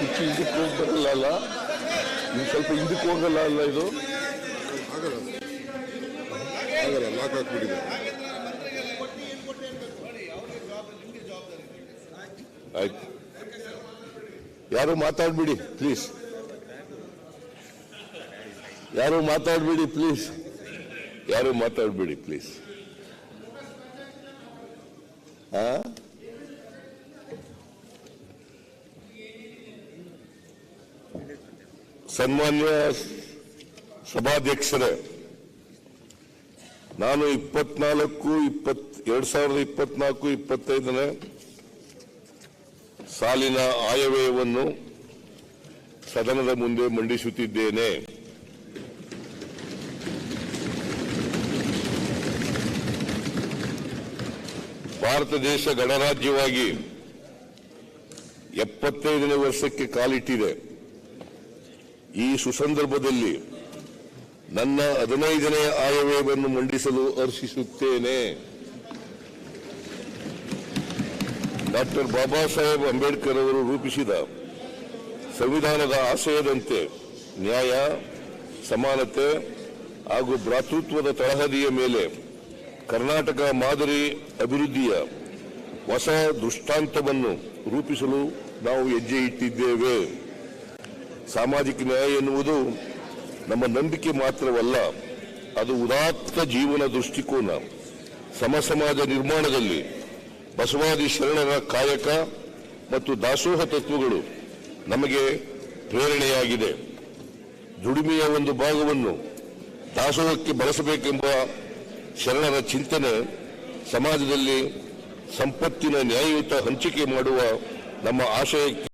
ಕುರ್ಚಿ ಹಿಂದಕ್ಕೆ ಹೋಗ್ಬರಲ್ಲ ಅಲ್ಲ, ಇದು ಸ್ವಲ್ಪ ಹಿಂದಕ್ಕೆ ಹೋಗಲ್ಲ ಅಲ್ಲ, ಇದು ಆಗಲ್ಲ, ಲಾಕ್ ಹಾಕ್ಬಿಟ್ಟಿದೆ. ಆಯ್ತು, ಯಾರು ಮಾತಾಡ್ಬಿಡಿ ಪ್ಲೀಸ್, ಯಾರು ಮಾತಾಡ್ಬಿಡಿ ಪ್ಲೀಸ್, ಯಾರು ಮಾತಾಡ್ಬಿಡಿ ಪ್ಲೀಸ್. ಸನ್ಮಾನ್ಯ ಸಭಾಧ್ಯಕ್ಷರೇ, ನಾನು 2024-25ನೇ ಸಾಲಿನ ಆಯವ್ಯಯವನ್ನು ಸದನದ ಮುಂದೆ ಮಂಡಿಸುತ್ತಿದ್ದೇನೆ. ಭಾರತ ದೇಶ ಗಣರಾಜ್ಯವಾಗಿ 75ನೇ ವರ್ಷಕ್ಕೆ ಕಾಲಿಟ್ಟಿದೆ. ಈ ಸುಸಂದರ್ಭದಲ್ಲಿ ನನ್ನ 15ನೇ ಆಯವ್ಯಯವನ್ನು ಮಂಡಿಸಲು ಹರ್ಷಿಸುತ್ತೇನೆ. ಡಾಕ್ಟರ್ ಬಾಬಾ ಸಾಹೇಬ್ ಅಂಬೇಡ್ಕರ್ ಅವರು ರೂಪಿಸಿದ ಸಂವಿಧಾನದ ಆಶಯದಂತೆ ನ್ಯಾಯ, ಸಮಾನತೆ ಹಾಗೂ ಭ್ರಾತೃತ್ವದ ತಳಹದಿಯ ಮೇಲೆ ಕರ್ನಾಟಕ ಮಾದರಿ ಅಭಿವೃದ್ಧಿಯ ಹೊಸ ದೃಷ್ಟಾಂತವನ್ನು ರೂಪಿಸಲು ನಾವು ಹೆಜ್ಜೆ ಇಟ್ಟಿದ್ದೇವೆ. ಸಾಮಾಜಿಕ ನ್ಯಾಯ ಎನ್ನುವುದು ನಮ್ಮ ನಂಬಿಕೆ ಮಾತ್ರವಲ್ಲ, ಅದು ಉದಾತ್ತ ಜೀವನ ದೃಷ್ಟಿಕೋನ. ಸಮಾಜ ನಿರ್ಮಾಣದಲ್ಲಿ ಬಸವಾದಿ ಶರಣರ ಕಾಯಕ ಮತ್ತು ದಾಸೋಹ ತತ್ವಗಳು ನಮಗೆ ಪ್ರೇರಣೆಯಾಗಿದೆ. ದುಡಿಮೆಯ ಒಂದು ಭಾಗವನ್ನು ದಾಸೋಹಕ್ಕೆ ಬಳಸಬೇಕೆಂಬ ಶರಣರ ಚಿಂತನೆ ಸಮಾಜದಲ್ಲಿ ಸಂಪತ್ತಿನ ನ್ಯಾಯಯುತ ಹಂಚಿಕೆ ಮಾಡುವ ನಮ್ಮ ಆಶಯಕ್ಕೆ